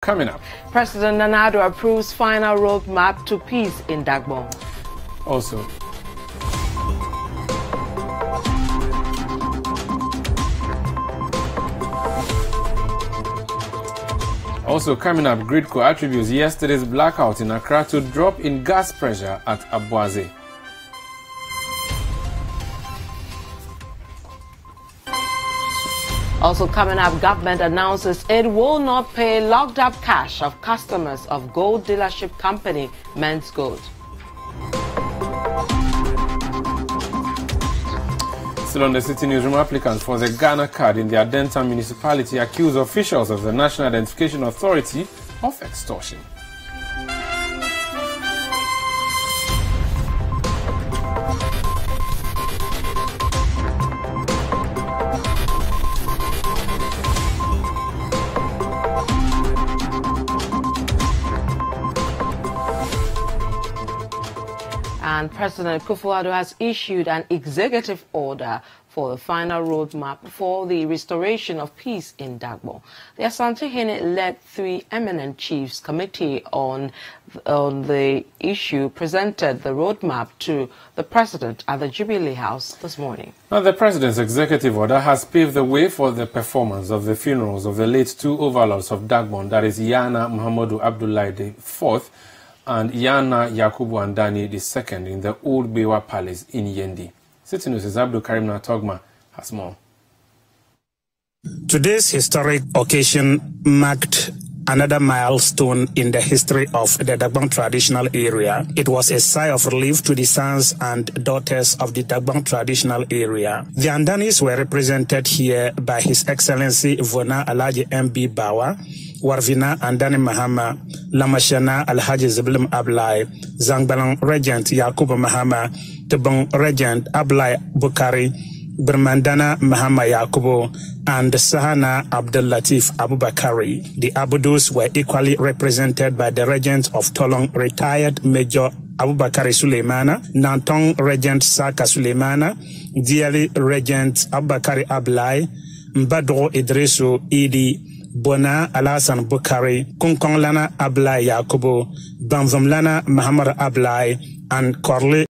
coming up. President Amadu approves final roadmap to peace in Dagbon. Also coming up, Gridco attributes yesterday's blackout in Accra to drop in gas pressure at Abuaze. Also coming up, government announces it will not pay locked up cash of customers of gold dealership company Men's Gold. Still on the Citi Newsroom, applicants for the Ghana card in the Adenta municipality accuse officials of the National Identification Authority of extortion. And President Akufo-Addo has issued an executive order for the final roadmap for the restoration of peace in Dagbon. The Asante-Hene-led three eminent chiefs committee on the issue presented the roadmap to the President at the Jubilee House this morning. Now, the President's executive order has paved the way for the performance of the funerals of the late two overlords of Dagbon, that is Yana Muhammadu Abdullahi IV and Yana Yakubu Andani II in the Old Bewa Palace in Yendi. Citi News' Abdul Karim Natogma has more. Today's historic occasion marked another milestone in the history of the Dagbon traditional area. It was a sigh of relief to the sons and daughters of the Dagbon traditional area. The Andanis were represented here by His Excellency Vona Alhaji M.B. Bawa, Warvina Andani Mahama, Lamashana Alhaji Ziblim Ablai, Zangbalang Regent Yakubu Mahama, Tebong Regent Ablai Bukari, Bermandana Mahama Yakubu, and Sahana Abdul Latif Abubakari. The Abudus were equally represented by the Regent of Tolong, retired Major Abubakari Suleimana, Nantong Regent Saka Suleimana, Diali Regent Abubakari Ablai, Mbadro Idrisu Idi, Bona Alasan Bukari, Kunkong Lana Ablai Yakubu, Banzom Lana Mahamad Ablai, and Korle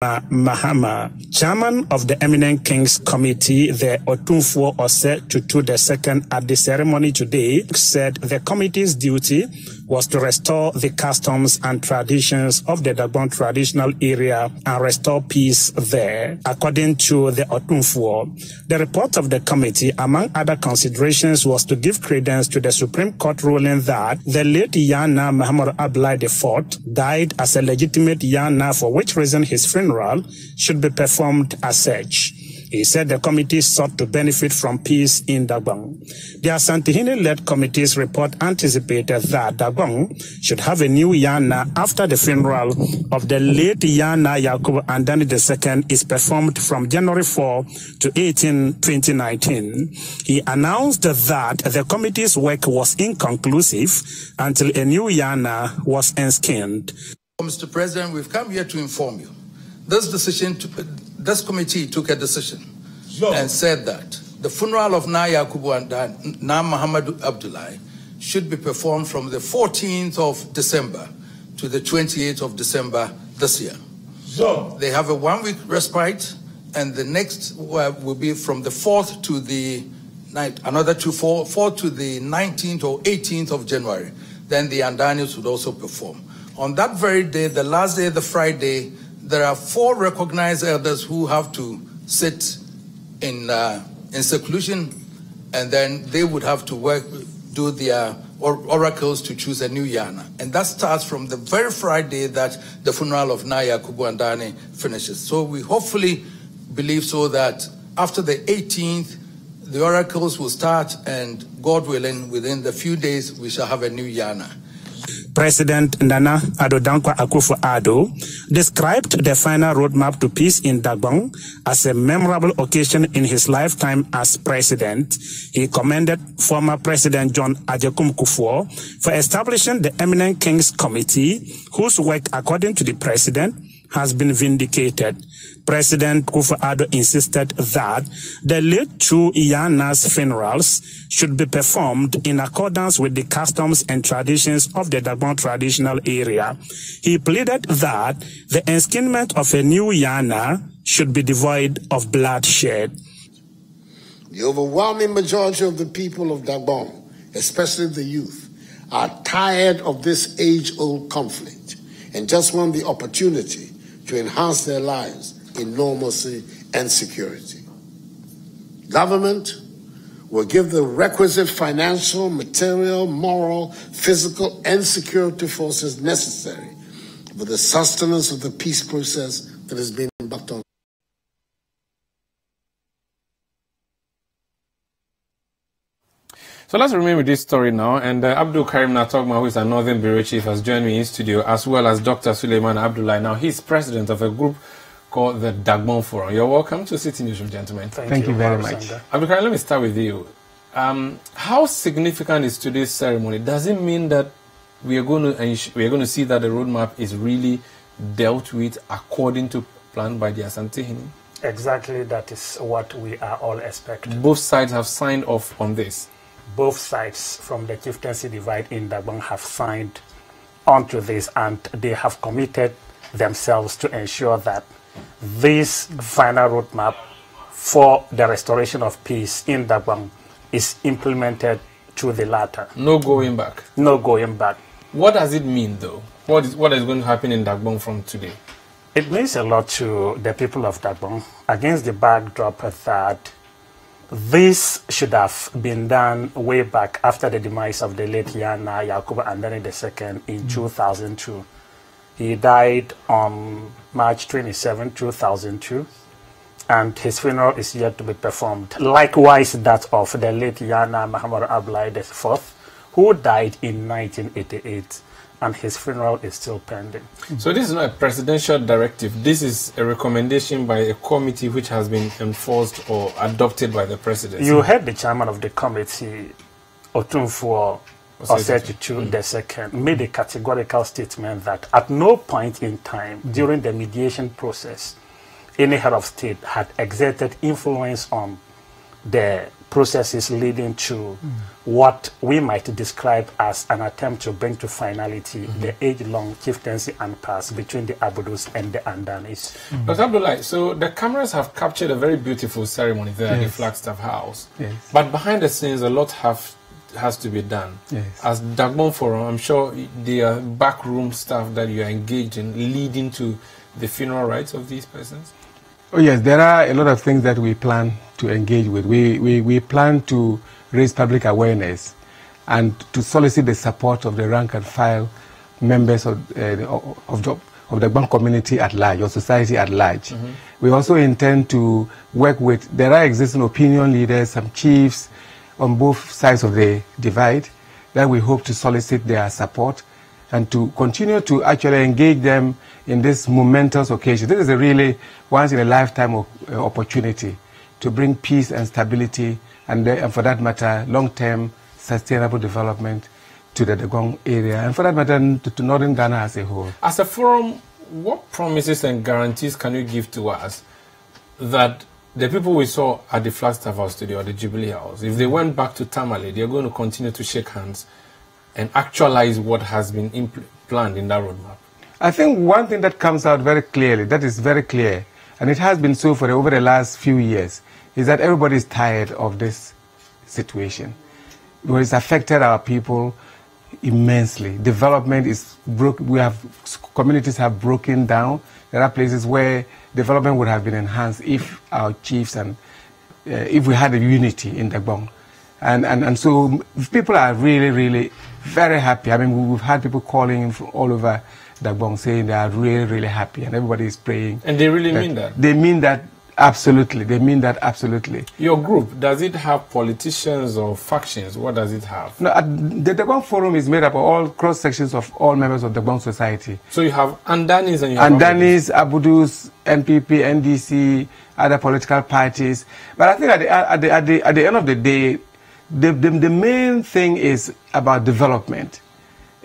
Mahama. Chairman of the Eminent Kings Committee, the Otunfuo Ose Tutu II, at the ceremony today, said the committee's duty was to restore the customs and traditions of the Dagbon traditional area and restore peace there. According to the Otunfuo, the report of the committee, among other considerations, was to give credence to the Supreme Court ruling that the late Yana Muhammad Ablai IV died as a legitimate Yana, for which reason his funeral should be performed as such. He said the committee sought to benefit from peace in Dagbon. The Asante-Hene-led committee's report anticipated that Dagbon should have a new Yana after the funeral of the late Yana Yakubu Andani II is performed from January 4 to 18, 2019. He announced that the committee's work was inconclusive until a new Yana was enskinned. Mr. President, we've come here to inform you. This committee took a decision and said that the funeral of Na Yakubu and Na Muhammadu Abdullahi should be performed from the 14th of December to the 28th of December this year. They have a 1-week respite, and the next will be from the 4th to the 9th, another 4th to the 19th or 18th of January. Then the Andanis would also perform. On that very day, the last day, the Friday, there are 4 recognized elders who have to sit in seclusion, and then they would have to do their oracles to choose a new Yana. And that starts from the very Friday that the funeral of Na Yakubu Andani finishes. So we hopefully believe so that after the 18th, the oracles will start, and God willing, within the few days, we shall have a new Yana. President Nana Addo Dankwa Akufo-Addo described the final roadmap to peace in Dagbon as a memorable occasion in his lifetime as president. He commended former President John Ajekum Kufuor for establishing the Eminent Kings Committee, whose work, according to the president, has been vindicated. President Kufuor insisted that the late two Iyana's funerals should be performed in accordance with the customs and traditions of the Dagbon traditional area. He pleaded that the enskinment of a new Iyana should be devoid of bloodshed. The overwhelming majority of the people of Dagbon, especially the youth, are tired of this age-old conflict and just want the opportunity to enhance their lives in normalcy and security. Government will give the requisite financial, material, moral, physical, and security forces necessary for the sustenance of the peace process that has been embarked on. So let's remain with this story now. And Abdul Karim Natogma, who is a Northern Bureau Chief, has joined me in studio, as well as Dr. Suleiman Abdullahi. Now, he's president of a group called the Dagbon Forum. You're welcome to Citi Newsroom, gentlemen. Thank you very much. Sanda. Abdul Karim, let me start with you. How significant is today's ceremony? Does it mean that we are going to see that the roadmap is really dealt with according to plan by the Asante Hini? Exactly, that is what we are all expecting. Both sides have signed off on this. Both sides from the chieftaincy divide in Dagbon have signed onto this, and they have committed themselves to ensure that this final roadmap for the restoration of peace in Dagbon is implemented to the latter. No going back. No going back. What does it mean, though? What is going to happen in Dagbon from today? It means a lot to the people of Dagbon against the backdrop that this should have been done way back after the demise of the late Yana Yakubu Andani II in 2002. He died on March 27, 2002, and his funeral is yet to be performed. Likewise, that of the late Yana Muhammadu Abdullahi IV, who died in 1988, and his funeral is still pending. So this is not a presidential directive. This is a recommendation by a committee which has been enforced or adopted by the president. You heard the chairman of the committee, Otunfuo Osetutu II, made a categorical statement that at no point in time during the mediation process, any head of state had exerted influence on the processes leading to what we might describe as an attempt to bring to finality the age-long chieftaincy impasse between the Abudus and the Andanis. Dr. Abdullahi, so the cameras have captured a very beautiful ceremony there at the Flagstaff House. But behind the scenes, a lot has to be done. As Dagbon Forum, I'm sure there are backroom staff that you are engaged in leading to the funeral rites of these persons? Oh yes, there are a lot of things that we plan to engage with. We plan to raise public awareness and to solicit the support of the rank and file members of the bank community at large, or society at large. We also intend to work with, there are existing opinion leaders, some chiefs on both sides of the divide, that we hope to solicit their support and to continue to actually engage them in this momentous occasion. This is a really once-in-a-lifetime opportunity to bring peace and stability and for that matter, long-term sustainable development to the Dagbon area, and for that matter, to northern Ghana as a whole. As a forum, what promises and guarantees can you give to us that the people we saw at the Flagstaff House today or the Jubilee House, if they went back to Tamale, they're going to continue to shake hands and actualize what has been planned in that roadmap? I think one thing that comes out very clearly, that is very clear, and it has been so for over the last few years, is that everybody is tired of this situation. Well, it's affected our people immensely. Development is communities have broken down. There are places where development would have been enhanced if our chiefs and if we had a unity in Dagbon. And so people are really, really very happy. I mean, we've had people calling from all over Dagbon saying they are really, really happy, and everybody is praying. And they really mean that? They mean that absolutely. They mean that absolutely. Your group, does it have politicians or factions? What does it have? No, the Dagbon Forum is made up of all cross-sections of all members of the Dagbon society. So you have Andanis and you have Andanis, Abudus, NPP, NDC, other political parties. But I think at the end of the day, the main thing is about development.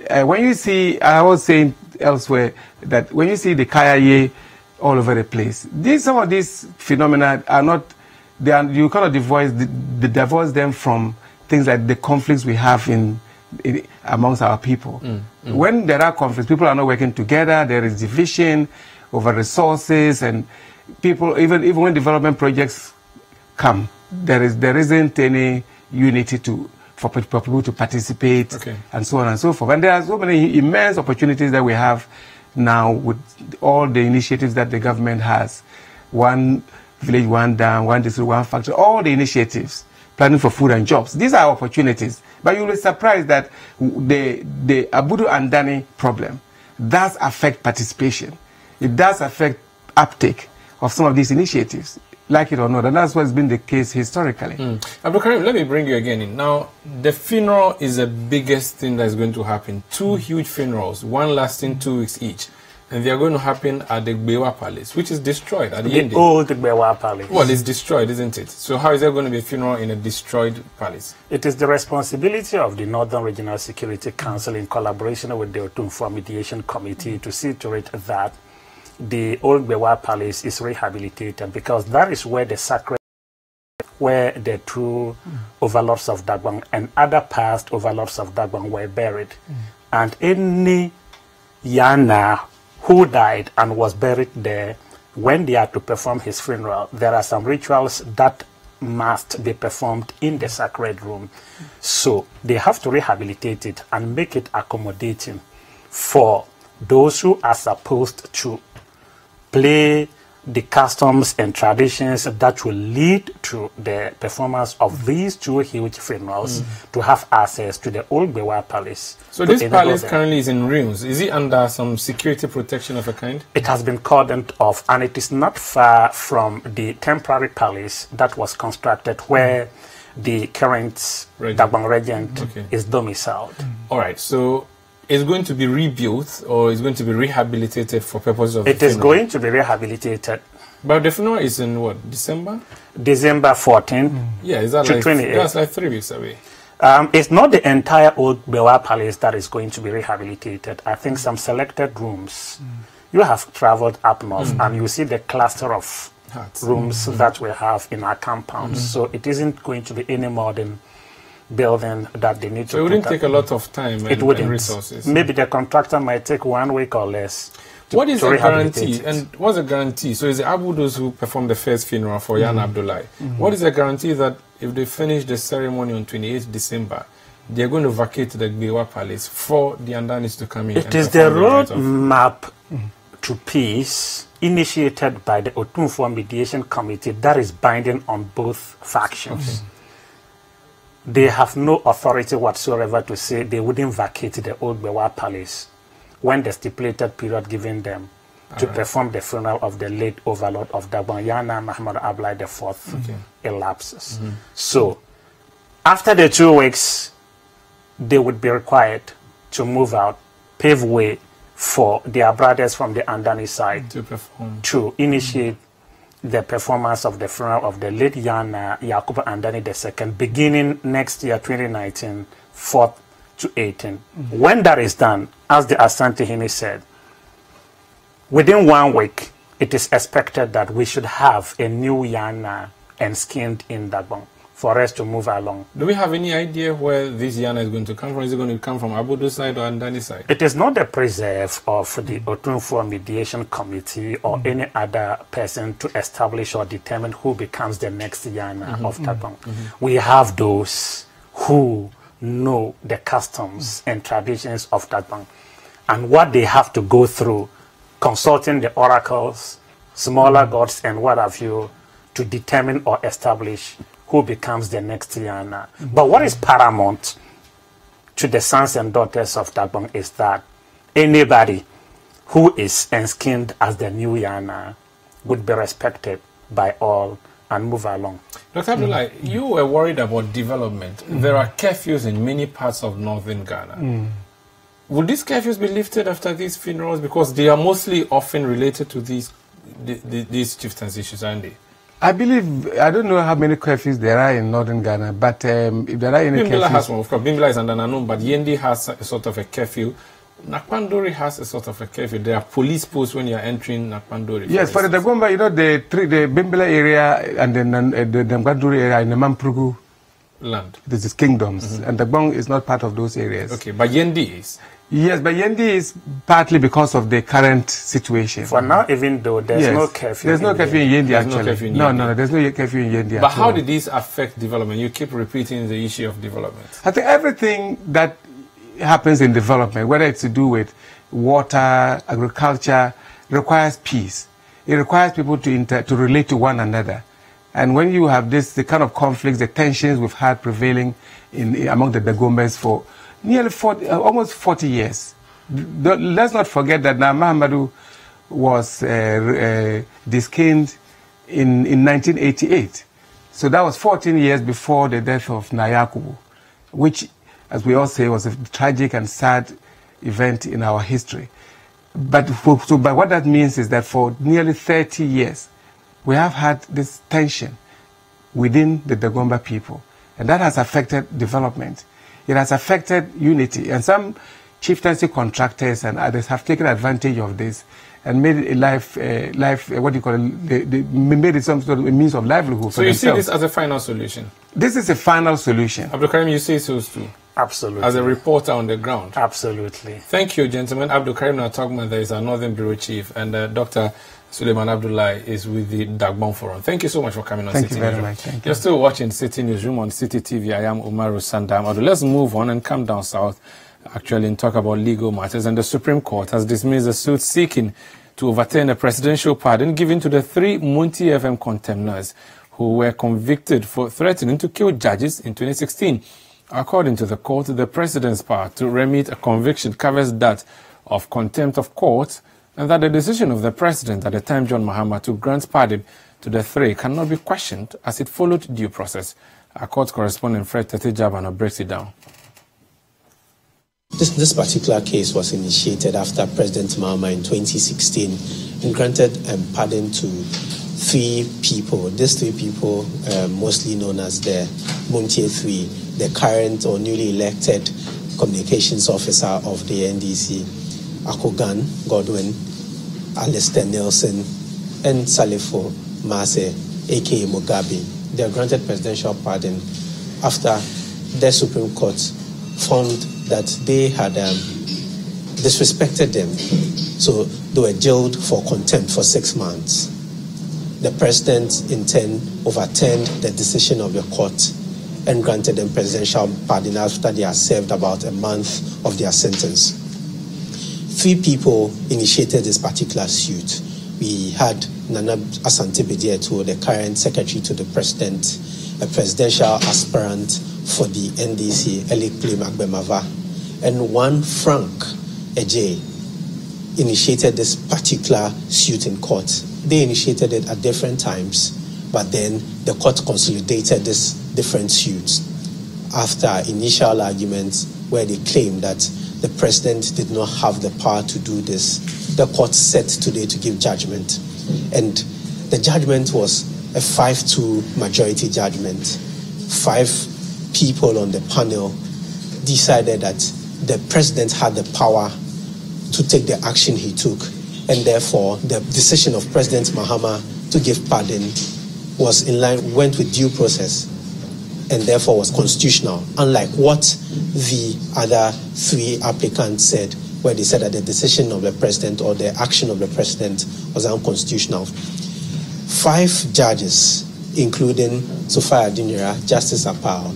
When you see, I was saying elsewhere that when you see the Kayaye all over the place. Some of these phenomena are not, you cannot divorce them from things like the conflicts we have amongst our people. When there are conflicts, people are not working together, there is division over resources, and people, even when development projects come, there isn't any unity for people to participate, and so on and so forth. And there are so many immense opportunities that we have now with all the initiatives that the government has. One village, one dam, one district, one factory, all the initiatives, planning for food and jobs. These are opportunities. But you'll be surprised that the Amadu and Dani problem does affect participation. It does affect uptake of some of these initiatives, like it or not. And that's what's been the case historically. Abdul Karim, let me bring you again in. Now, the funeral is the biggest thing that's going to happen. Two huge funerals, one lasting 2 weeks each. And they are going to happen at the Gbewa Palace, which is destroyed at the end. The old Gbewa Palace. Well, it's destroyed, isn't it? So how is there going to be a funeral in a destroyed palace? It is the responsibility of the Northern Regional Security Council in collaboration with the Otunfo Mediation Committee to see to it that the old Gbewa Palace is rehabilitated, because that is where the sacred, where the two overlords of Dagbon and other past overlords of Dagbon were buried. And any Yana who died and was buried there, when they are to perform his funeral, there are some rituals that must be performed in the sacred room. So they have to rehabilitate it and make it accommodating for those who are supposed to play the customs and traditions that will lead to the performance of these two huge funerals to have access to the old Gbewa Palace. So this palace currently is in ruins. Is it under some security protection of a kind? It has been cordoned off, and it is not far from the temporary palace that was constructed where the current Dagbon regent is domiciled. All right, so it's going to be rebuilt, or it's going to be rehabilitated for purposes of It is going to be rehabilitated. But the funeral is in what, December? December 14. Yeah, is that to like 28. That's like 3 weeks away. It's not the entire old Gbewa Palace that is going to be rehabilitated. I think some selected rooms. You have traveled up north and you see the cluster of rooms that we have in our compounds. So it isn't going to be any modern building that they need to. So it wouldn't take a lot of time and resources. Maybe the contractor might take 1 week or less. What is the guarantee? And what's the guarantee? So it's the Abudus who performed the first funeral for Yana Abdullahi. What is the guarantee that if they finish the ceremony on 28th December, they're going to vacate the Gbewa Palace for the Andanis to come in? It is the road map to peace initiated by the Otunfo Mediation Committee that is binding on both factions. They have no authority whatsoever to say they wouldn't vacate the old Gbewa Palace when the stipulated period given them to perform the funeral of the late overlord of Dagbon, Yana Muhammadu Abdullahi IV, elapses. So, after the 2 weeks, they would be required to move out, pave way for their brothers from the Andani side to initiate the performance of the funeral of the late Yana Yakubu Andani II, beginning next year, 2019, 4th to 18. When that is done, as the Asante Hini said, within 1 week, it is expected that we should have a new Yana enskinned in Dagbon for us to move along. Do we have any idea where this Yana is going to come from? Is it going to come from Abudu's side or Andani side? It is not the preserve of the Otunfo Mediation Committee or any other person to establish or determine who becomes the next Yana of Dagbon. We have those who know the customs and traditions of Dagbon and what they have to go through, consulting the oracles, smaller gods, and what have you, to determine or establish who becomes the next Yana. But what is paramount to the sons and daughters of Dagbon is that anybody who is enskinned as the new Yana would be respected by all and move along. Dr. Abdullahi, you were worried about development. There are curfews in many parts of northern Ghana. Would these curfews be lifted after these funerals? Because they are mostly often related to these chieftains issues, aren't they? I believe, I don't know how many curfews there are in northern Ghana, but if there are any Bimbila curfews... has one, of course. Bimbila is under Nanum, but Yendi has a sort of a curfew Nakpandori has a sort of a curfew. There are police posts when you are entering Nakpandori. Yes, for the Dagomba, you know, the Bimbela area and then the Nakpandori area in the Mamprugu land. This is kingdoms, and Dagbong is not part of those areas. Okay, but Yendi is? Yes, but Yendi is partly because of the current situation. For now, even though there's no curfew. There's no curfew in Yendi, actually. No curfew in Yendi. No, there's no curfew in Yendi. But how did this affect development? You keep repeating the issue of development. I think everything that happens in development, whether it's to do with water, agriculture, requires peace. It requires people to relate to one another. And when you have the kind of conflicts, the tensions we've had prevailing among the Dagombas for nearly almost 40 years. Let's not forget that Amadu was disclaimed in 1988. So that was 14 years before the death of Yakubu, which, as we all say, was a tragic and sad event in our history. But what that means is that for nearly 30 years, we have had this tension within the Dagomba people, and that has affected development. It has affected unity, and some chieftaincy contractors and others have taken advantage of this and made it made it some sort of a means of livelihood for themselves. So you see this as a final solution? This is a final solution. Abdul Karim, you say so too? Absolutely. As a reporter on the ground? Absolutely. Thank you, gentlemen. Abdul Karim Natogman, there is our Northern Bureau Chief, and Dr. Suleiman Abdullahi is with the Dagbon Forum. Thank you so much for coming on Citi Newsroom. Thank you very much. Thank you. You're still watching Citi Newsroom on Citi TV. I am Umaru, Sanda, Amadu. Let's move on and come down south, actually, and talk about legal matters. And the Supreme Court has dismissed a suit seeking to overturn a presidential pardon given to the 3 Munti FM contemners who were convicted for threatening to kill judges in 2016. According to the court, the president's power to remit a conviction covers that of contempt of court, and that the decision of the president at the time, John Mahama, to grant pardon to the 3 cannot be questioned as it followed due process. Our court correspondent Fred Tetejabano breaks it down. This particular case was initiated after President Mahama in 2016 and granted pardon to 3 people. These 3 people, mostly known as the Muntie 3, the current or newly elected communications officer of the NDC, Akogan Godwin, Alistair Nelson, and Salifo Mase, aka Mugabe. They are granted presidential pardon after the Supreme Court found that they had disrespected them. So they were jailed for contempt for 6 months. The president in turn overturned the decision of the court and granted them presidential pardon after they had served about a month of their sentence. 3 people initiated this particular suit. We had Nana Asante Bediato, the current secretary to the president, a presidential aspirant for the NDC, Elikli Magbemava, and one Frank Eje initiated this particular suit in court. They initiated it at different times, but then the court consolidated these different suits after initial arguments where they claimed that the president did not have the power to do this. The court set today to give judgment, and the judgment was a 5-2 majority judgment. 5 people on the panel decided that the president had the power to take the action he took, and therefore the decision of President Mahama to give pardon was in line, went with due process, and therefore was constitutional, unlike what the other 3 applicants said, where they said that the decision of the president or the action of the president was unconstitutional. 5 judges, including Sophia Adinira, Justice Apao,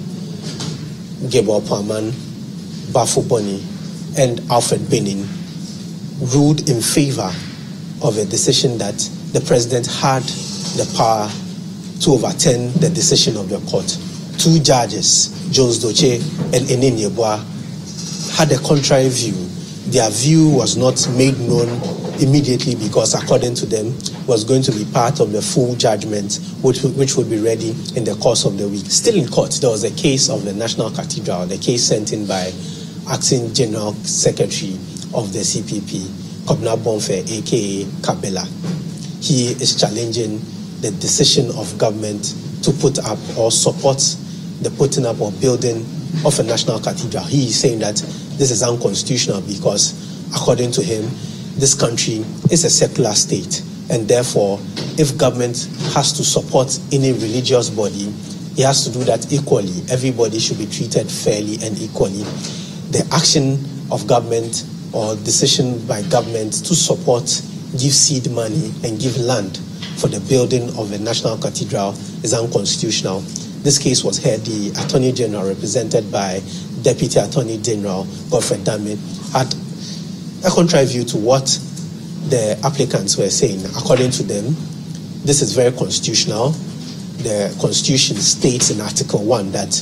Gabor Paman, Bafo Boni, and Alfred Benin, ruled in favor of a decision that the president had the power to overturn the decision of the court. 2 judges, Jones Doche and Enin Yeboah, had a contrary view. Their view was not made known immediately because, according to them, was going to be part of the full judgment, which would be ready in the course of the week. Still in court, there was a case of the National Cathedral, the case sent in by Acting General Secretary of the CPP, Kobna Bonfe, aka Kabela. He is challenging the decision of government to put up or support the putting up or building of a national cathedral. He is saying that this is unconstitutional because according to him, this country is a secular state, and therefore, if government has to support any religious body, it has to do that equally. Everybody should be treated fairly and equally. The action of government or decision by government to support, give seed money and give land for the building of a national cathedral is unconstitutional. This case was heard. The Attorney General, represented by Deputy Attorney General Godfrey Dame, had a contrary view to what the applicants were saying. According to them, this is very constitutional. The Constitution states in Article 1 that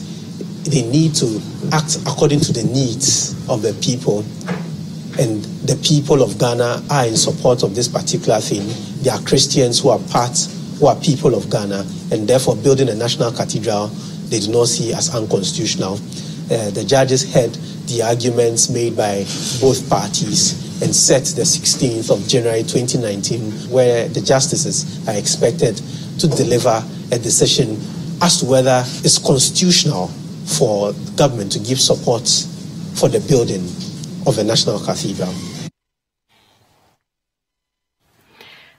they need to act according to the needs of the people, and the people of Ghana are in support of this particular thing. There are Christians who are people of Ghana, and therefore building a national cathedral they do not see as unconstitutional. The judges heard the arguments made by both parties and set the 16th of January 2019, where the justices are expected to deliver a decision as to whether it's constitutional for government to give support for the building of a national cathedral.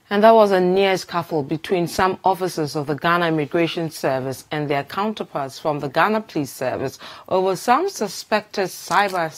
And that was a near scuffle between some officers of the Ghana Immigration Service and their counterparts from the Ghana Police Service over some suspected cyber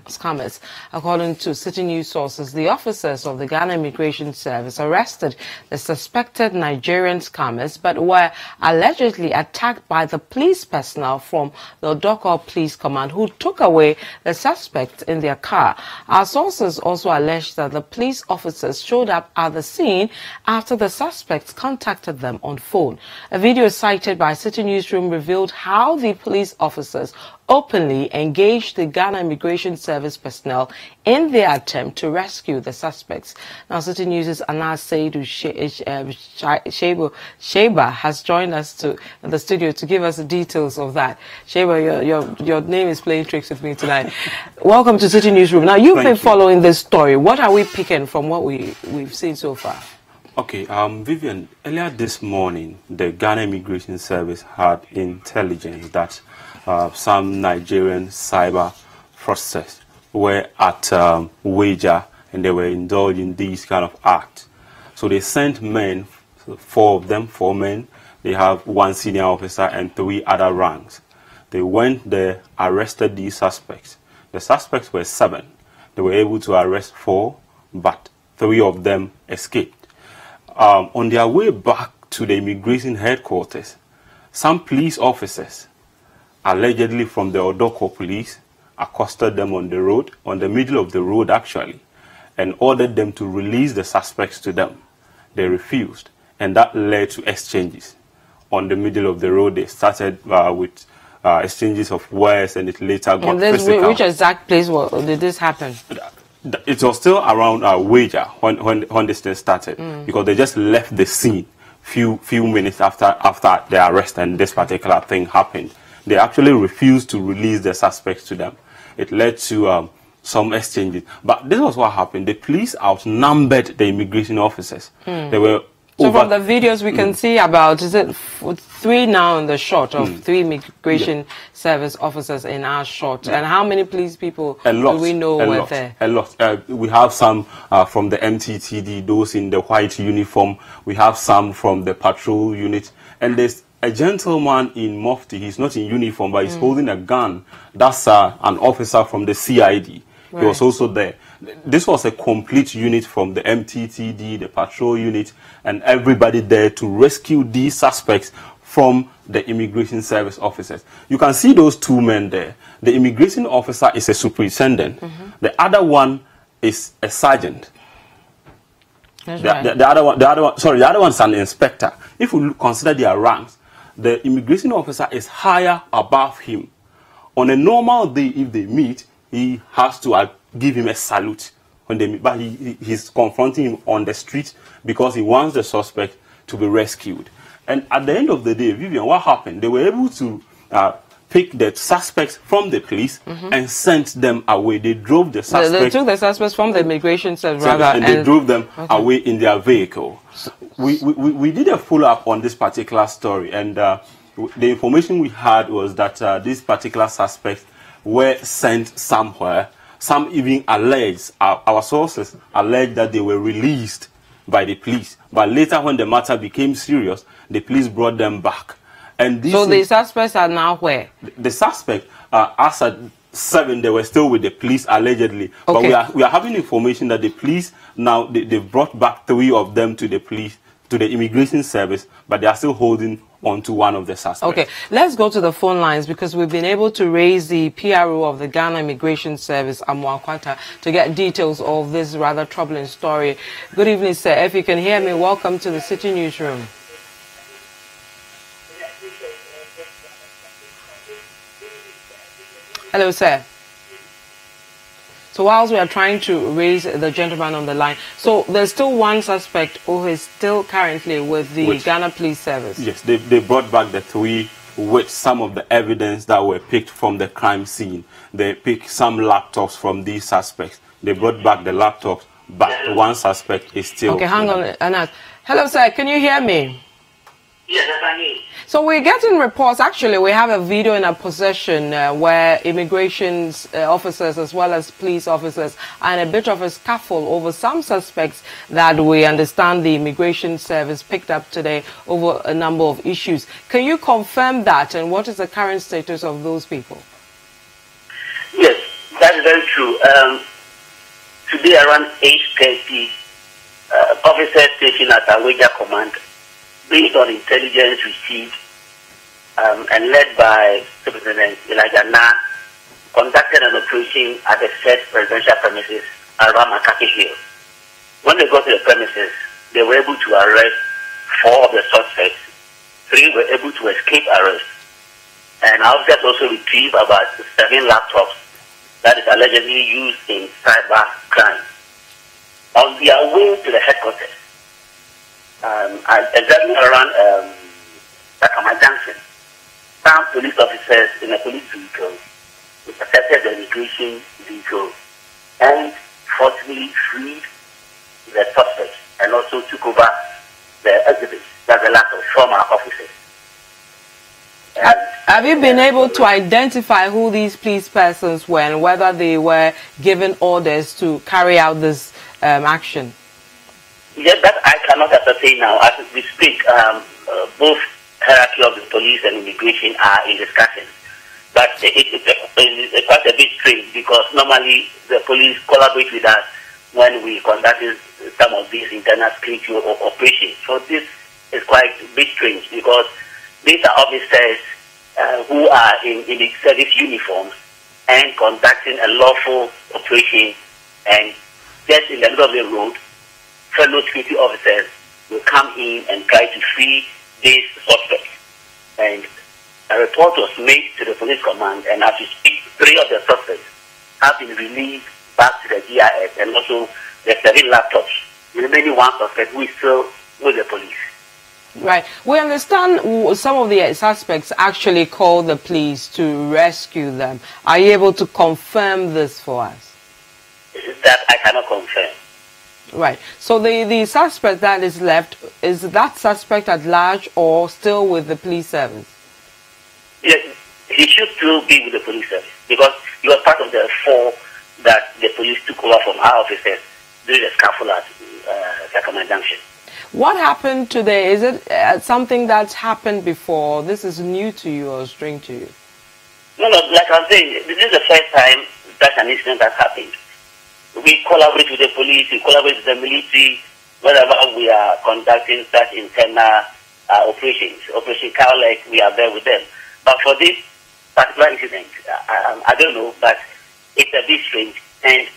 scammers. According to Citi News sources, the officers of the Ghana Immigration Service arrested the suspected Nigerian scammers, but were allegedly attacked by the police personnel from the Lokko Police Command, who took away the suspects in their car. Our sources also alleged that the police officers showed up at the scene after the suspects contacted them on phone. A video cited by Citi Newsroom revealed how the police officers openly engaged the Ghana Immigration Service personnel in their attempt to rescue the suspects. Now, Citi News' Anas Seidu Sheba has joined us in the studio to give us the details of that. Sheba, your name is playing tricks with me tonight. Welcome to Citi Newsroom. Now, you've been following this story. What are we picking from what we've seen so far? Okay, Vivian, earlier this morning, the Ghana Immigration Service had intelligence that some Nigerian cyber fraudsters were at wager and they were indulging these kind of acts. So they sent men, four men. They have one senior officer and 3 other ranks. They went there, arrested these suspects. The suspects were 7. They were able to arrest 4, but 3 of them escaped. On their way back to the immigration headquarters, some police officers, allegedly from the Lokko police, accosted them on the road, on the middle of the road actually, and ordered them to release the suspects to them. They refused, and that led to exchanges. On the middle of the road, they started with exchanges of words, and it later got physical. Which exact place did this happen? It was still around Wager when this thing started, because they just left the scene few minutes after the arrest and this particular thing happened. They actually refused to release the suspects to them. It led to some exchanges. But this was what happened. The police outnumbered the immigration officers. They were So from the videos we can see about, is it 3 now in the shot of 3 immigration service officers in our shot? And how many police people do we know were there? A lot. We have some from the MTTD, those in the white uniform. We have some from the patrol unit. And there's a gentleman in Mufti. He's not in uniform, but he's holding a gun. That's an officer from the CID. Right. He was also there. This was a complete unit from the MTTD, the patrol unit, and everybody there to rescue these suspects from the immigration service officers. You can see those 2 men there. The immigration officer is a superintendent. The other one is a sergeant. That's right. The other one is an inspector. If we consider their ranks, the immigration officer is higher above him. On a normal day, if they meet, he has to give him a salute when they meet, but he's confronting him on the street because he wants the suspect to be rescued. And at the end of the day, Vivian, what happened? They were able to pick the suspects from the police and sent them away. They drove the suspects. They took the suspects from the immigration service, and they drove them away in their vehicle. We did a follow-up on this particular story, and the information we had was that these particular suspects were sent somewhere Some even allege, our sources allege that they were released by the police. But later when the matter became serious, the police brought them back. And so the suspects are now where? The suspect, as at 7, they were still with the police allegedly. Okay. But we are having information that the police now, they've brought back 3 of them to the police, to the immigration service, but they are still holding onto one of the suspects. Okay, let's go to the phone lines because we've been able to raise the PRO of the Ghana Immigration Service, Amadu, to get details of this rather troubling story. Good evening, sir. If you can hear me, welcome to the Citi Newsroom. Hello, sir. So whilst we are trying to raise the gentleman on the line, so there's still one suspect who is still currently with the Ghana Police Service. Yes, they brought back the 3 with some of the evidence that were picked from the crime scene. They picked some laptops from these suspects. They brought back the laptops, but one suspect is still... Okay, hang on, Anas. Hello, sir. Can you hear me? Yes, I can hear you. So we're getting reports. Actually, we have a video in our possession where immigration officers as well as police officers are in a bit of a scuffle over some suspects that we understand the immigration service picked up today over a number of issues. Can you confirm that, and what is the current status of those people? Yes, that is very true. Today around 8:30, officers stationed at Aweja Command, based on intelligence received and led by President Elijah Na, conducted an operation at the said presidential premises around Makaki Hill. When they got to the premises, they were able to arrest 4 of the suspects. 3 were able to escape arrest. And officers also retrieved about 7 laptops that is allegedly used in cyber crime. On their way to the headquarters, exactly around Takama Junction, some police officers in a police vehicle intercepted the immigration vehicle and forcibly freed the suspects and also took over the exhibits. That's the last of former officers. Have you been able to identify who these police persons were and whether they were given orders to carry out this action? Yes, that I cannot ascertain now. As we speak, both hierarchy of the police and immigration are in discussion. But it's quite a bit strange because normally the police collaborate with us when we conducted some of these internal security operations. So this is quite a bit strange because these are officers who are in the service uniforms and conducting a lawful operation, and just in the middle of the road, fellow security officers will come in and try to free these suspects. And a report was made to the police command, and as we speak, 3 of the suspects have been released back to the GIS, and also the 7 laptops. The remaining 1 suspect who is still with the police. Right. We understand some of the suspects actually called the police to rescue them. Are you able to confirm this for us? That I cannot confirm. Right. So the suspect that is left, is that suspect at large or still with the police service? Yes, he should still be with the police service because he was part of the 4 that the police took over from our officers during the scuffle at Takama Junction. What happened today? Is it something that's happened before? This is new to you or strange to you? No, like I'm saying, this is the first time that an incident has happened. We collaborate with the police, we collaborate with the military, wherever we are conducting such internal operations. Operation Cow, like we are there with them. But for this particular incident, I don't know, but it's a bit strange, and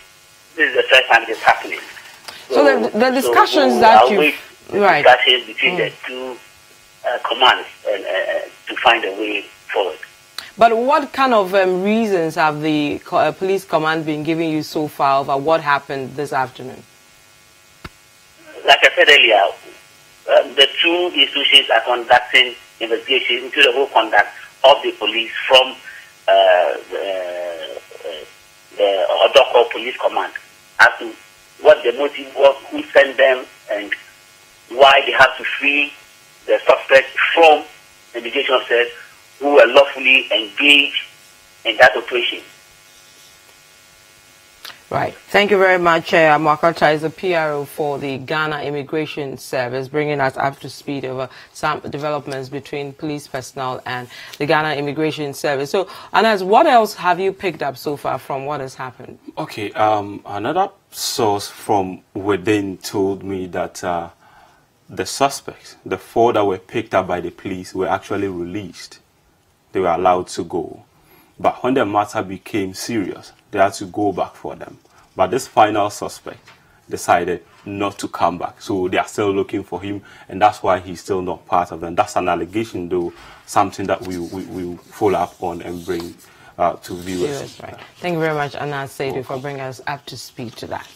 this is the first time it's happening. So the discussions that you... Right. Discussions between the 2 commands and to find a way forward. But what kind of reasons have the police command been giving you so far about what happened this afternoon? Like I said earlier, the 2 institutions are conducting investigations into the whole conduct of the police from the Lokko police command as to what the motive was, who sent them, and why they have to free the suspect from the immigration officers who were lawfully engaged in that operation. Right. Thank you very much. Amakata is the PRO for the Ghana Immigration Service, bringing us up to speed over some developments between police personnel and the Ghana Immigration Service. So, Anas, what else have you picked up so far from what has happened? Okay. Another source from within told me that the suspects, the 4 that were picked up by the police, were actually released. They were allowed to go. But when the matter became serious, they had to go back for them. But this final suspect decided not to come back. So they are still looking for him, and that's why he's still not part of them. That's an allegation, though, something that we will follow up on and bring to viewers. Right. Thank you very much, Anas Saidu, for bringing us up to speed to that.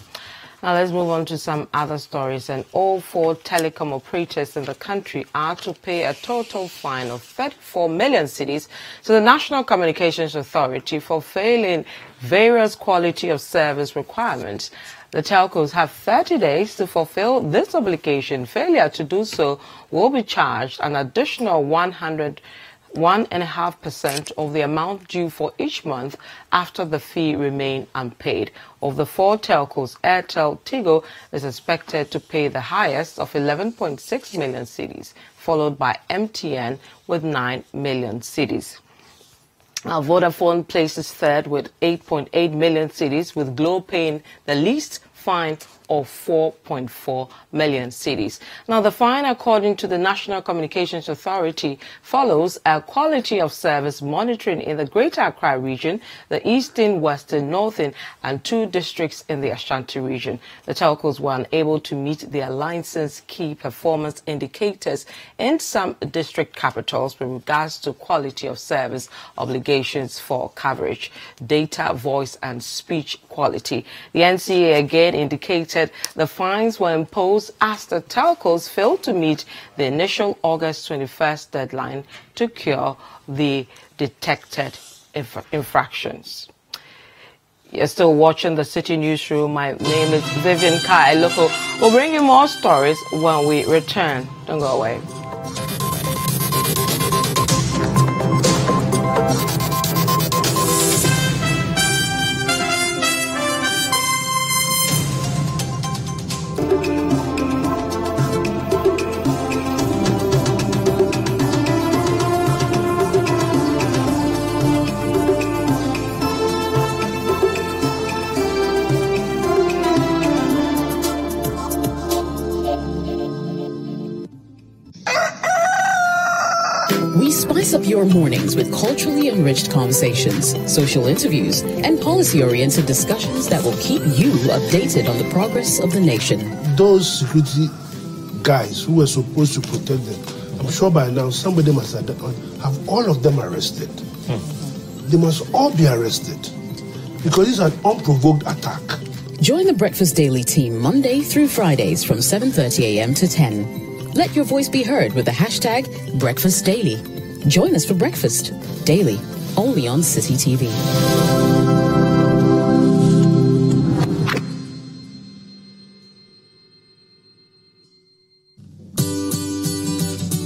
Now let's move on to some other stories. And all 4 telecom operators in the country are to pay a total fine of 34 million cedis to the National Communications Authority for failing various quality of service requirements. The telcos have 30 days to fulfill this obligation. Failure to do so will be charged an additional 1.5% of the amount due for each month after the fee remain unpaid. Of the 4 telcos, Airtel Tigo is expected to pay the highest of 11.6 million cedis, followed by MTN with 9 million cedis. Now, Vodafone places third with 8.8 million cedis, with Glo paying the least fine of 4.4 million cedis. Now, the fine, according to the National Communications Authority, follows a quality of service monitoring in the Greater Accra region, the Eastern, Western, Northern, and 2 districts in the Ashanti region. The telcos were unable to meet their license key performance indicators in some district capitals with regards to quality of service obligations for coverage, data, voice, and speech quality. The NCA again indicated the fines were imposed as the telcos failed to meet the initial August 21st deadline to cure the detected infractions. You're still watching the Citi Newsroom. My name is Vivian Lokko. We'll bring you more stories when we return. Don't go away. Spice up your mornings with culturally enriched conversations, social interviews, and policy-oriented discussions that will keep you updated on the progress of the nation. Those security guys who were supposed to protect them, I'm sure by now somebody must have all of them arrested. They must all be arrested because it's an unprovoked attack. Join the Breakfast Daily team Monday through Fridays from 7:30 a.m. to 10. Let your voice be heard with the hashtag Breakfast Daily. Join us for breakfast daily, only on Citi TV.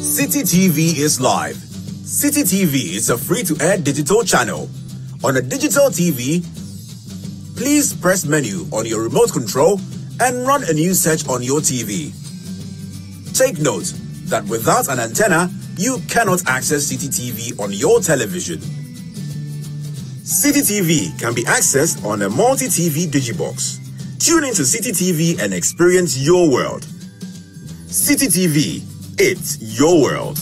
Citi TV is live. Citi TV is a free-to-air digital channel. On a digital TV, please press menu on your remote control and run a new search on your TV. Take note that without an antenna, you cannot access Citi TV on your television. Citi TV can be accessed on a multi-TV digibox. Tune into Citi TV and experience your world. Citi TV, it's your world.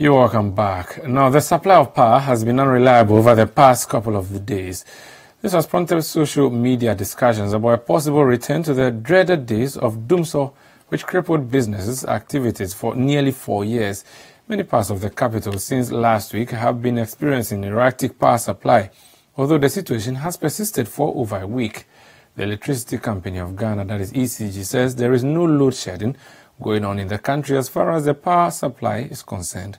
You're welcome back. Now, the supply of power has been unreliable over the past couple of days. This has prompted social media discussions about a possible return to the dreaded days of doomsday which crippled businesses' activities for nearly 4 years. Many parts of the capital since last week have been experiencing erratic power supply, although the situation has persisted for over a week. The Electricity Company of Ghana, that is ECG, says there is no load shedding going on in the country as far as the power supply is concerned.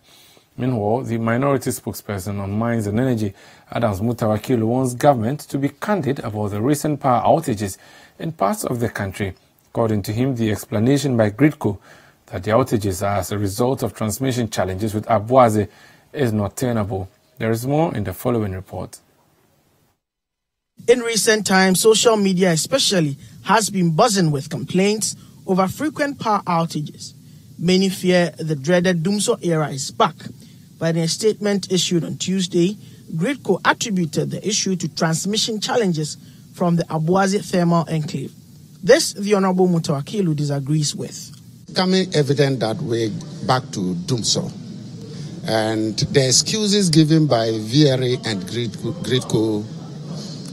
Meanwhile, the minority spokesperson on Mines and Energy, Adams Mutawakilu, wants government to be candid about the recent power outages in parts of the country. According to him, the explanation by Gridco that the outages are as a result of transmission challenges with Abuaze is not tenable. There is more in the following report. In recent times, social media especially has been buzzing with complaints over frequent power outages. Many fear the dreaded Dumso era is back. But in a statement issued on Tuesday, Gridco attributed the issue to transmission challenges from the Abuaze thermal enclave. This, the Honorable Mutawakilu disagrees with. Becoming evident that we're back to Dumso. And the excuses given by VRA and Gridco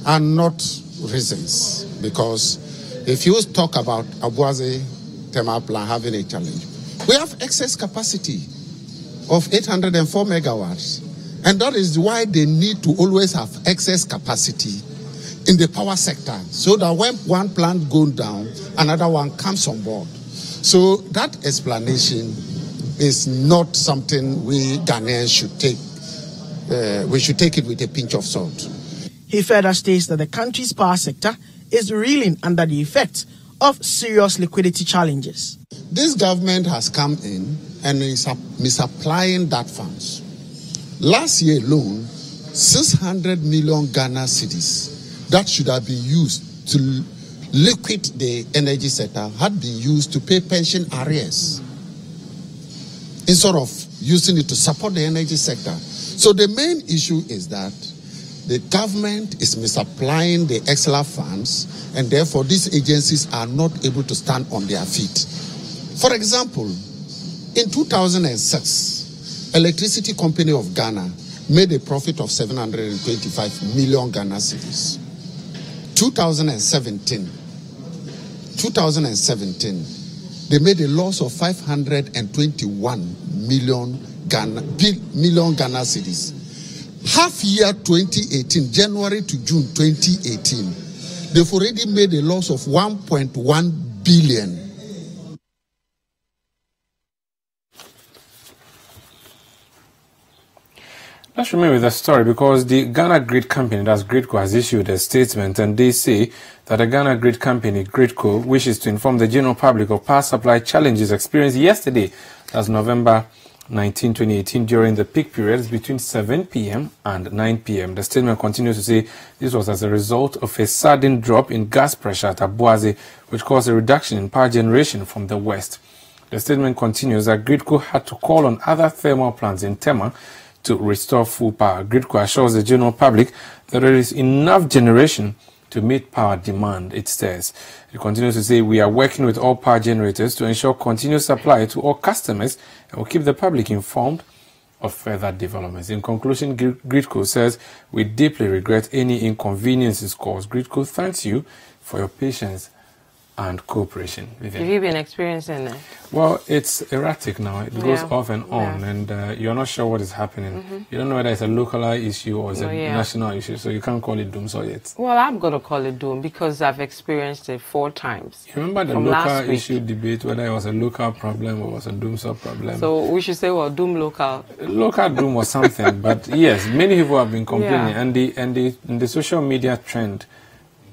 are not reasons. Because if you talk about Abuaze thermal plant having a challenge, we have excess capacity of 804 megawatts. And that is why they need to always have excess capacity in the power sector, so that when one plant goes down, another one comes on board. So that explanation is not something we Ghanaians should take. We should take it with a pinch of salt. He further states that the country's power sector is reeling under the effects of serious liquidity challenges. This government has come in and is misapplying that funds. Last year alone, 600 million Ghana cedis that should have been used to liquid the energy sector had been used to pay pension arrears instead of using it to support the energy sector. So the main issue is that the government is misapplying the extra funds, and therefore these agencies are not able to stand on their feet. For example, in 2006, Electricity Company of Ghana made a profit of 725 million Ghana cedis. 2017, they made a loss of 521 million Ghana cedis. Half year 2018, January to June 2018, they've already made a loss of 1.1 billion. Let's remain with the story because the Ghana Grid Company, that's Gridco, has issued a statement, and they say that the Ghana Grid Company, Gridco, wishes to inform the general public of power supply challenges experienced yesterday, that's November 19, 2018, during the peak periods between 7 p.m. and 9 p.m. The statement continues to say this was as a result of a sudden drop in gas pressure at Abuaze, which caused a reduction in power generation from the west. The statement continues that Gridco had to call on other thermal plants in Tema to restore full power. Gridco assures the general public that there is enough generation to meet power demand, it says. It continues to say, we are working with all power generators to ensure continuous supply to all customers and will keep the public informed of further developments. In conclusion, Gridco says, we deeply regret any inconveniences caused. Gridco thanks you for your patience and cooperation. Vivian. Have you been experiencing that? Well, it's erratic now. It goes off and on, and you're not sure what is happening. You don't know whether it's a local issue or it's a national issue, so you can't call it Doom yet. Well, I'm going to call it Doom because I've experienced it 4 times. You remember the local issue debate, whether it was a local problem or was a Doom problem? So we should say, well, Doom local. Local Doom was something, but yes, many people have been complaining, and the social media trend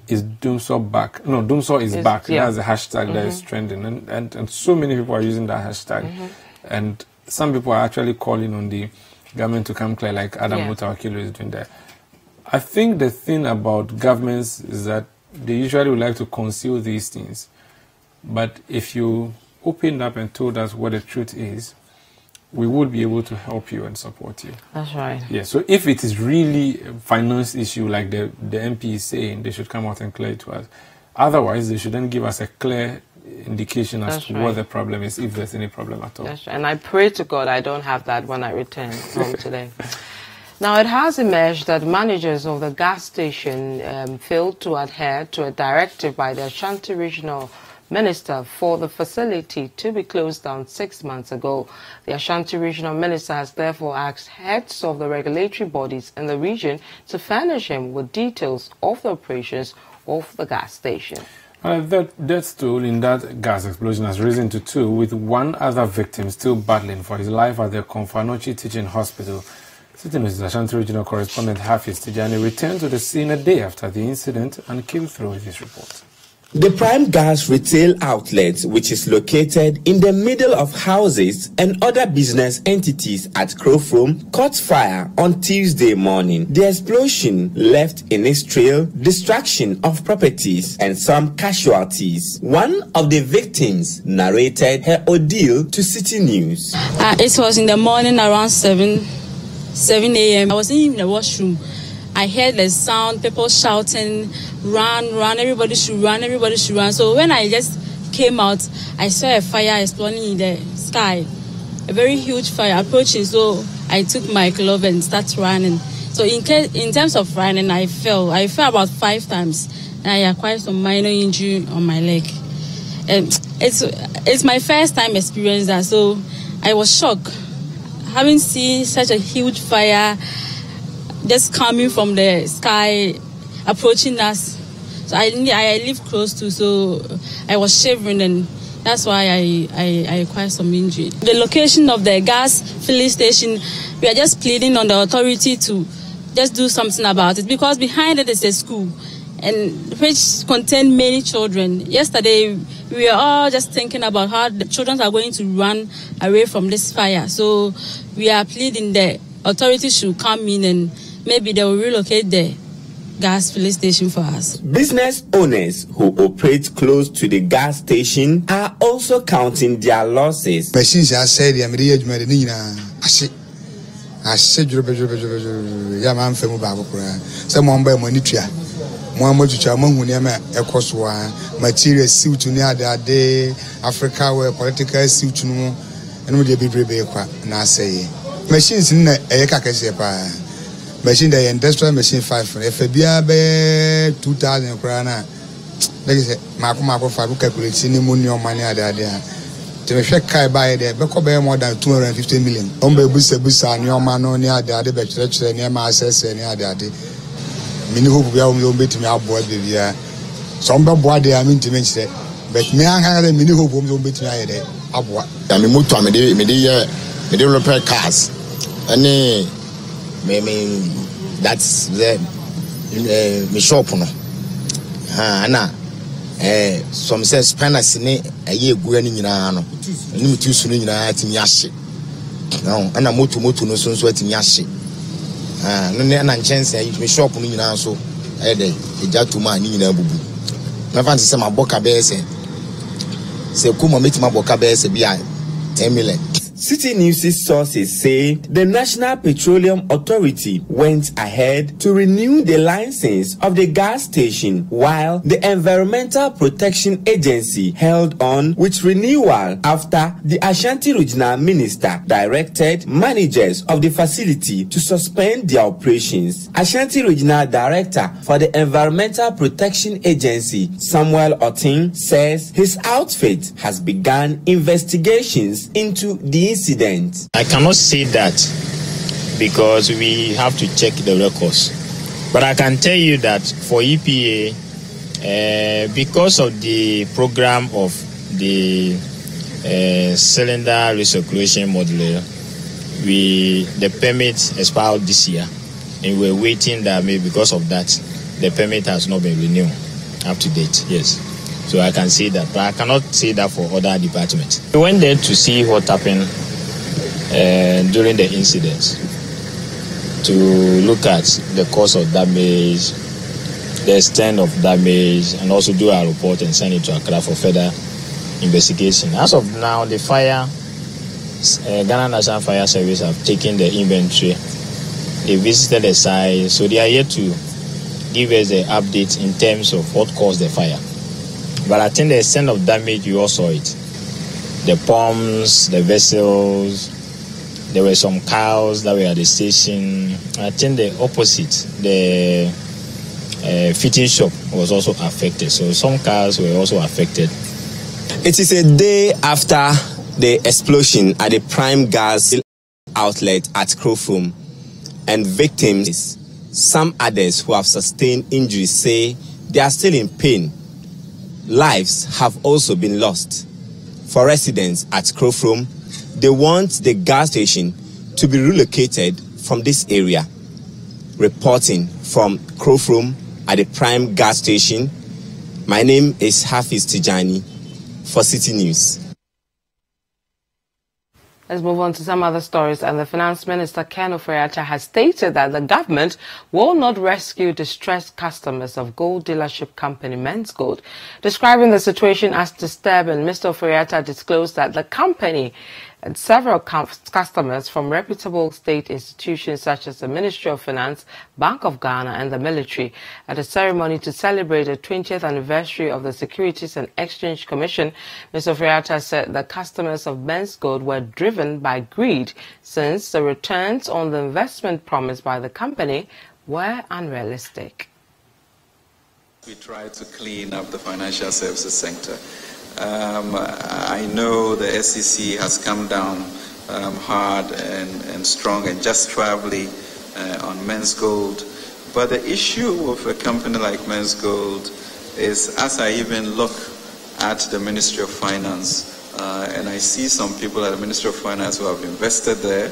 is Doomsaw back? No, Doomsaw is back. That's the hashtag that is trending, and so many people are using that hashtag, and some people are actually calling on the government to come clear, like Adam Mutawakilu is doing that. I think the thing about governments is that they usually would like to conceal these things, but if you opened up and told us what the truth is, we would be able to help you and support you. That's right. Yeah, so if it is really a finance issue like the MP is saying, they should come out and clear it to us. Otherwise, they should then give us a clear indication as to what the problem is, if there's any problem at all. That's right. And I pray to God I don't have that when I return home today. Now, it has emerged that managers of the gas station failed to adhere to a directive by the Ashanti Regional Minister for the facility to be closed down 6 months ago. The Ashanti Regional Minister has therefore asked heads of the regulatory bodies in the region to furnish him with details of the operations of the gas station. The death toll in that gas explosion has risen to 2, with one other victim still battling for his life at the Konfanochi Teaching Hospital. Citi Newsroom's Ashanti Regional Correspondent Hafiz Tijani returned to the scene a day after the incident and came through with his report. The Prime Gas Retail Outlet, which is located in the middle of houses and other business entities at Krofrom, caught fire on Tuesday morning. The explosion left in its trail destruction of properties and some casualties. One of the victims narrated her ordeal to Citi News. It was in the morning around 7 a.m. I was in the washroom. I heard the sound, people shouting, run, run, everybody should run, everybody should run. So when I just came out, I saw a fire exploding in the sky, a very huge fire approaching. So I took my glove and started running. So in terms of running, I fell about 5 times, and I acquired some minor injury on my leg. It's my first time experiencing that, so I was shocked. Having seen such a huge fire just coming from the sky, approaching us. So I live close to, so I was shivering, and that's why I acquired some injury. The location of the gas filling station, we are just pleading on the authority to just do something about it, because behind it is a school, and which contains many children. Yesterday, we were all just thinking about how the children are going to run away from this fire. So we are pleading the authorities should come in and maybe they will relocate the gas filling station for us. Business owners who operate close to the gas station are also counting their losses. Machines are said, I material suit near that day, Africa where political suit no, and would be brave. Now say machines in a Kakasepa. Machine the industrial machine 5 FBA 2,000 krana. Like I said, Marco Fabu calculating money on money at there. To me, Kai buy there, but more than 250 million. Ombe Busa, and your man on near the other church, and near my assess, and near that. Many hope we are meeting me out, boy, baby. Some boy, they are mean to mention it, but me, I have a mini hope will meet me there. I mean, Mutu, me repair cars. And maybe that's the me shop no ana some say spanners ni aye egu ani nyina no ni mutu su no nyina atimi ahye no ana moto no so atimi ahye no ne na nkyɛnse ayi me shop no nyina so aye de ejato ma ni nyina bubu na fancy say maboka be se kuma metima boka be se bia 10 million. Citi News' sources say the National Petroleum Authority went ahead to renew the license of the gas station, while the Environmental Protection Agency held on with renewal after the Ashanti Regional Minister directed managers of the facility to suspend their operations. Ashanti Regional Director for the Environmental Protection Agency, Samuel Otin, says his outfit has begun investigations into the incident. I cannot say that because we have to check the records. But I can tell you that for EPA, because of the program of the cylinder recirculation modular, the permit expired this year, and we're waiting that maybe because of that, the permit has not been renewed up to date. Yes. So I can say that, but I cannot say that for other departments. We went there to see what happened during the incidents, to look at the cause of damage, the extent of damage, and also do a report and send it to Accra for further investigation. As of now, the Ghana National Fire Service have taken the inventory. They visited the site, so they are yet to give us the update in terms of what caused the fire. But I think the extent of damage, you all saw it. The pumps, the vessels, there were some cows that were at the station. I think the opposite, the fitting shop was also affected. So some cars were also affected. It is a day after the explosion at the prime gas outlet at Krofrom, and victims, some others who have sustained injuries, say they are still in pain. Lives have also been lost. For residents at Krofrom, they want the gas station to be relocated from this area. Reporting from Krofrom at the prime gas station, my name is Hafiz Tijani for Citi News. Let's move on to some other stories. And the Finance Minister, Ken Ofori-Atta, has stated that the government will not rescue distressed customers of gold dealership company Men's Gold. Describing the situation as disturbing, Mr. Ofori-Atta disclosed that the company and several customers from reputable state institutions such as the Ministry of Finance, Bank of Ghana and the military at a ceremony to celebrate the 20th anniversary of the Securities and Exchange Commission. Mr. Ofori-Atta said the customers of Men's Gold were driven by greed since the returns on the investment promised by the company were unrealistic. We try to clean up the financial services sector. I know the SEC has come down hard and strong and justifiably on Men's Gold. But the issue with a company like Men's Gold is, as I even look at the Ministry of Finance, and I see some people at the Ministry of Finance who have invested there.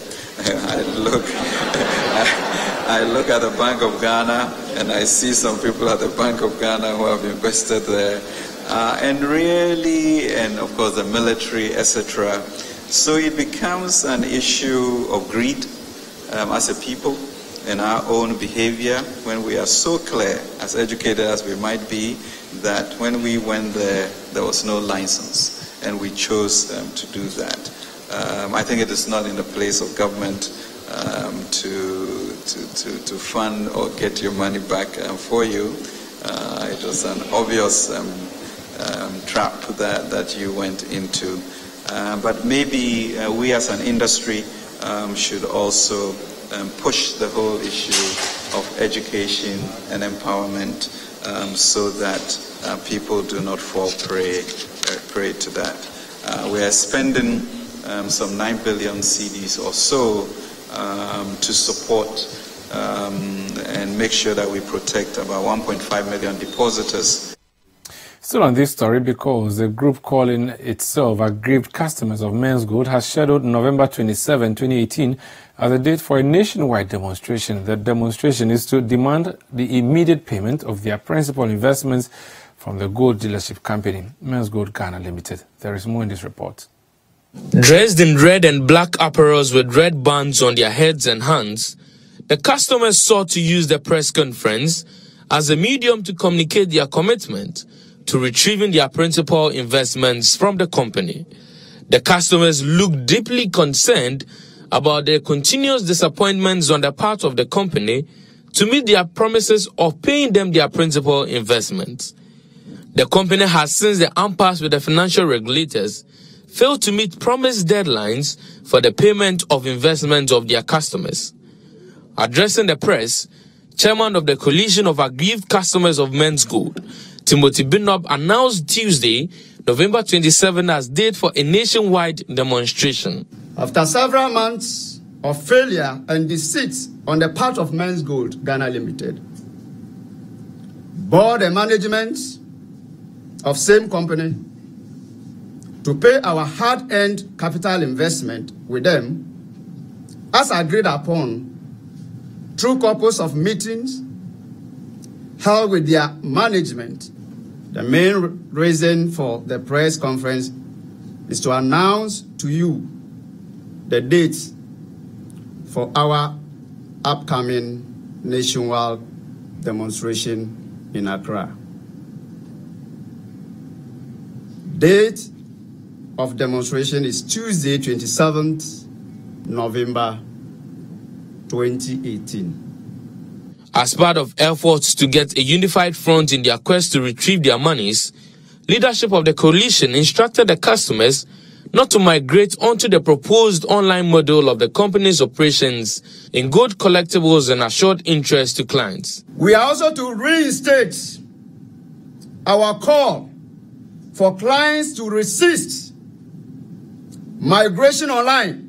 I look at the Bank of Ghana and I see some people at the Bank of Ghana who have invested there. And really, and of course the military, etc. So it becomes an issue of greed as a people and our own behavior when we are so clear, as educated as we might be, that when we went there, there was no license, and we chose to do that. I think it is not in the place of government to fund or get your money back for you. It was an obvious trap that you went into. But maybe we as an industry should also push the whole issue of education and empowerment so that people do not fall prey to that. We are spending some 9 billion cedis or so to support and make sure that we protect about 1.5 million depositors. Still on this story, because the group calling itself Aggrieved Customers of Men's Gold has scheduled November 27, 2018 as a date for a nationwide demonstration. The demonstration is to demand the immediate payment of their principal investments from the gold dealership company, Men's Gold Ghana Limited. There is more in this report. Dressed in red and black apparels with red bands on their heads and hands, the customers sought to use the press conference as a medium to communicate their commitment to retrieving their principal investments from the company. The customers looked deeply concerned about their continuous disappointments on the part of the company to meet their promises of paying them their principal investments. The company has, since the impasse with the financial regulators, failed to meet promised deadlines for the payment of investments of their customers. Addressing the press, Chairman of the Coalition of Aggrieved Customers of Men's Gold, Timothy Binob, announced Tuesday, November 27 as date for a nationwide demonstration. After several months of failure and deceit on the part of Men's Gold Ghana Limited, board and management of same company to pay our hard-earned capital investment with them, as agreed upon through couples of meetings held with their management. The main reason for the press conference is to announce to you the dates for our upcoming nationwide demonstration in Accra. Date of demonstration is Tuesday, 27th November 2018. As part of efforts to get a unified front in their quest to retrieve their monies, leadership of the coalition instructed the customers not to migrate onto the proposed online model of the company's operations in gold collectibles and assured interest to clients. We are also to reinstate our call for clients to resist migration online.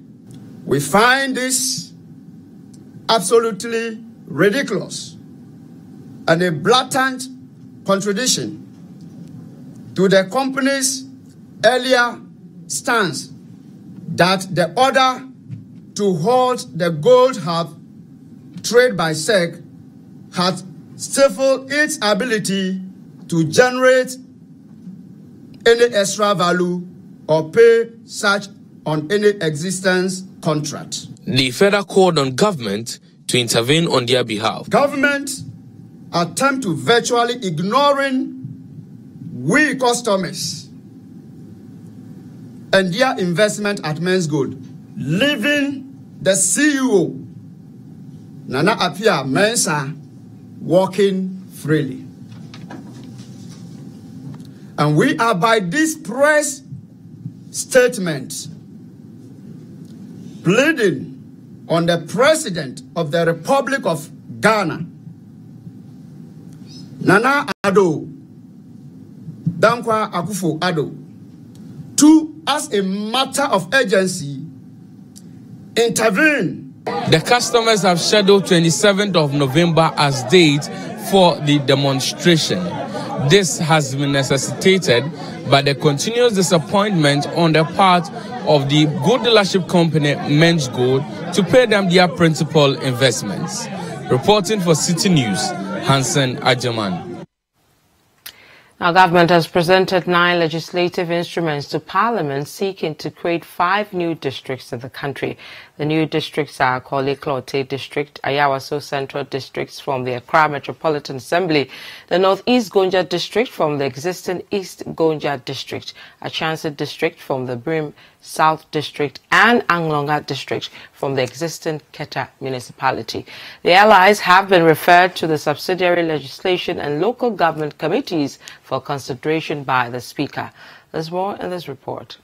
We find this absolutely ridiculous and a blatant contradiction to the company's earlier stance that the order to halt the gold hub trade by SEC had stifled its ability to generate any extra value or pay such on any existence contract. The further called on government to intervene on their behalf. Government attempt to virtually ignoring we customers and their investment at Men's Gold, leaving the CEO, Nana Apia Mensah, walking freely. And we are by this press statement pleading on the President of the Republic of Ghana, Nana Addo, Dankwa Akufo-Addo, to, as a matter of urgency, intervene. The customers have scheduled 27th of November as date for the demonstration. This has been necessitated by the continuous disappointment on the part of the gold dealership company Men's Gold to pay them their principal investments. Reporting for Citi News, Hansen Ajaman. Now, government has presented 9 legislative instruments to Parliament seeking to create 5 new districts in the country. The new districts are Korle Klote District, Ayawaso Central Districts from the Accra Metropolitan Assembly, the Northeast Gonja District from the existing East Gonja District, Achansi District from the Brim South District, and Anglonga District from the existing Keta Municipality. The allies have been referred to the subsidiary legislation and local government committees for consideration by the Speaker. There's more in this report.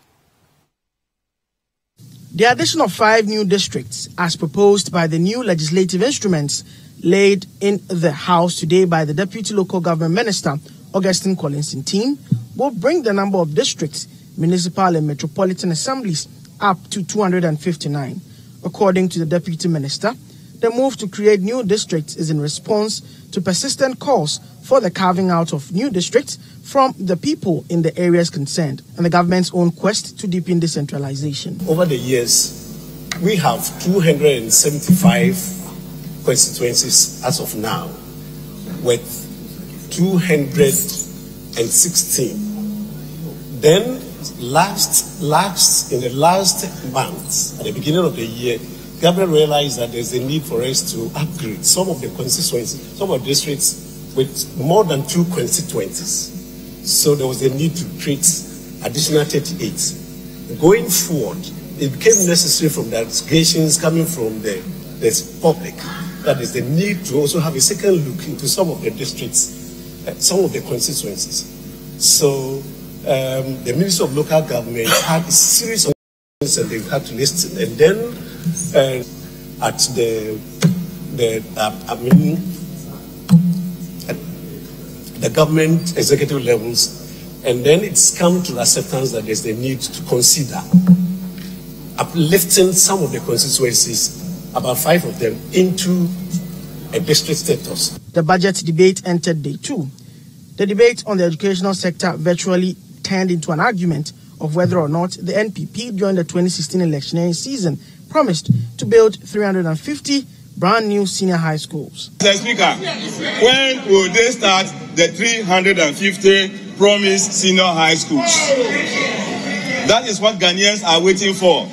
The addition of 5 new districts, as proposed by the new legislative instruments laid in the House today by the Deputy Local Government Minister, Augustine Collinson team, will bring the number of districts, municipal and metropolitan assemblies up to 259. According to the Deputy Minister, the move to create new districts is in response to persistent calls for the carving out of new districts from the people in the areas concerned and the government's own quest to deepen decentralization. Over the years, we have 275 constituencies as of now, with 216. Then, in the last month, at the beginning of the year, government realized that there's a need for us to upgrade some of the constituencies, some of the districts with more than 2 constituencies. So there was a need to create additional 38. Going forward, it became necessary from the allegations coming from the public that there's a need to also have a second look into some of the districts, some of the constituencies. So the Ministry of Local Government had a series of things that they had to listen, and then at the government executive levels, and then it's come to acceptance that there's the need to consider uplifting some of the constituencies, about 5 of them, into a district status. The budget debate entered day 2. The debate on the educational sector virtually turned into an argument of whether or not the NPP during the 2016 electioneering season promised to build 350 brand new senior high schools. Mr. Speaker, when will they start the 350 promised senior high schools? That is what Ghanaians are waiting for.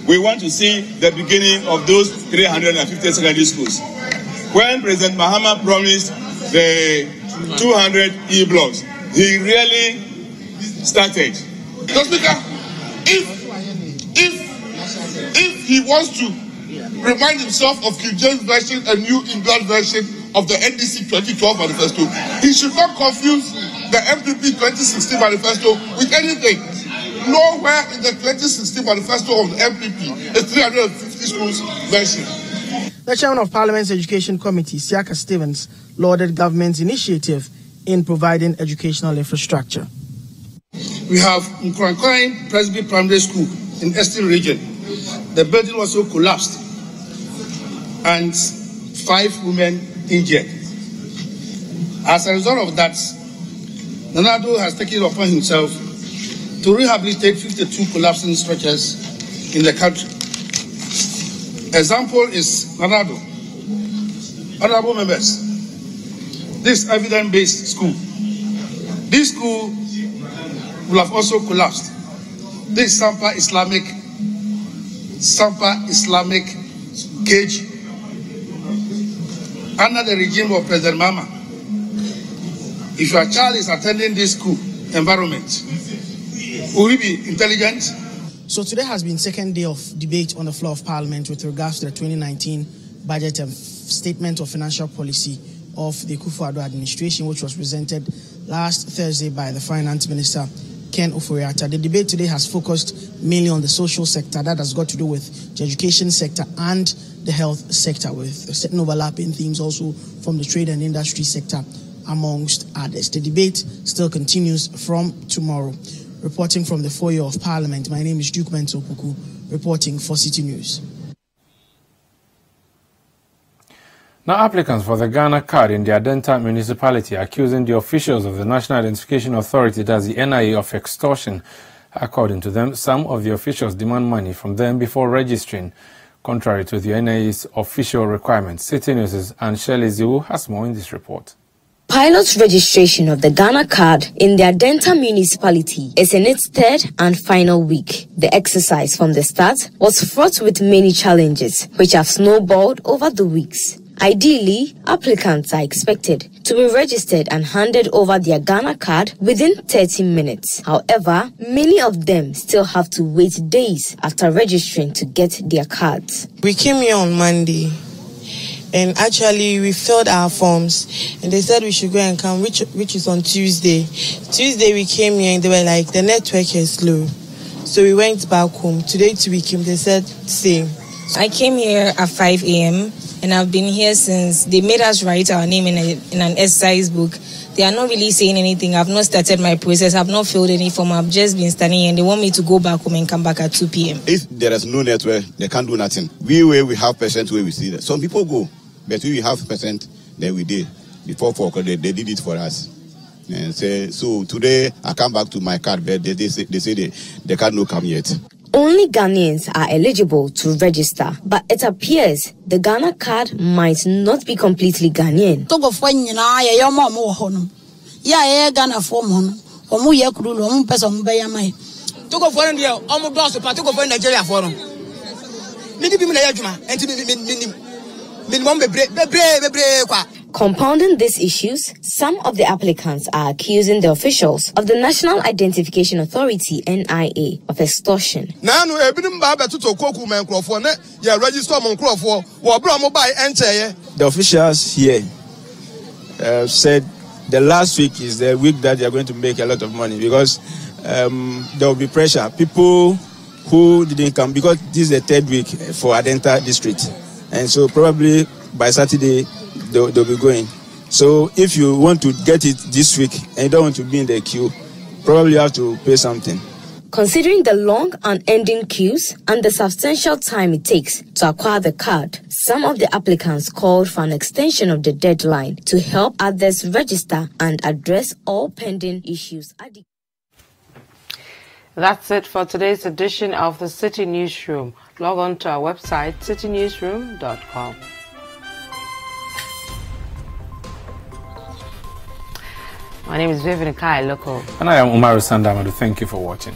We want to see the beginning of those 350 secondary schools. When President Mahama promised the 200 e-blocks, he really started. Mr. Speaker, if he wants to remind himself of King James Version and New England Version of the NDC 2012 manifesto, he should not confuse the MPP 2016 manifesto with anything. Nowhere in the 2016 manifesto of the MPP is 350 schools version. The chairman of Parliament's Education Committee, Siaka Stevens, lauded government's initiative in providing educational infrastructure. We have Nkrankwine Presby Primary School in Eastern Region. The building also collapsed and 5 women injured. As a result of that, Amadu has taken it upon himself to rehabilitate 52 collapsing structures in the country. Example is Amadu. Honorable members, this evidence-based school. This school will have also collapsed. This Sampa Islamic Gauge under the regime of President Mama. If your child is attending this school environment, will he be intelligent? So today has been second day of debate on the floor of Parliament with regards to the 2019 budget and statement of financial policy of the Kufuor administration, which was presented last Thursday by the Finance Minister, Ken Ofori-Atta. The debate today has focused mainly on the social sector that has got to do with the education sector and the health sector, with certain overlapping themes also from the trade and industry sector, amongst others. The debate still continues from tomorrow. Reporting from the foyer of Parliament, my name is Duke Mentopuku, reporting for Citi News. Now, applicants for the Ghana card in the Adenta municipality are accusing the officials of the National Identification Authority, that's the NIA, of extortion. According to them, some of the officials demand money from them before registering, contrary to the NIA's official requirements. Citi News' and Shirley Ziwu has more in this report. Pilot registration of the Ghana card in the Adenta municipality is in its third and final week. The exercise from the start was fraught with many challenges, which have snowballed over the weeks. Ideally, applicants are expected to be registered and handed over their Ghana card within 30 minutes. However, many of them still have to wait days after registering to get their cards. We came here on Monday, and actually we filled our forms, and they said we should go and come, which is on Tuesday. Tuesday we came here and they were like, the network is slow. So we went back home. Today too we came, they said same. I came here at 5 a.m. and I've been here since they made us write our name in an exercise book. They are not really saying anything. I've not started my process. I've not filled any form. I've just been standing here and they want me to go back home and come back at 2 p.m. If there is no network, they can't do nothing. We have percent where we see that. Some people go, but we have percent that we did. Before 4 o'clock, they did it for us. And say, so today I come back to my card, but they say they can't no come yet. Only Ghanaians are eligible to register, but it appears the Ghana card might not be completely Ghanaian. Compounding these issues, some of the applicants are accusing the officials of the National Identification Authority, NIA, of extortion. The officials here said the last week is the week that they are going to make a lot of money because there will be pressure. People who didn't come, because this is the third week for Adenta district, and so probably by Saturday they'll be going. So if you want to get it this week and you don't want to be in the queue, probably you have to pay something. Considering the long and ending queues and the substantial time it takes to acquire the card, some of the applicants called for an extension of the deadline to help others register and address all pending issues. That's it for today's edition of the Citi Newsroom. Log on to our website, citinewsroom.com. My name is Vivian Lokko. And I am Umaru Sanda. Amadu. Thank you for watching.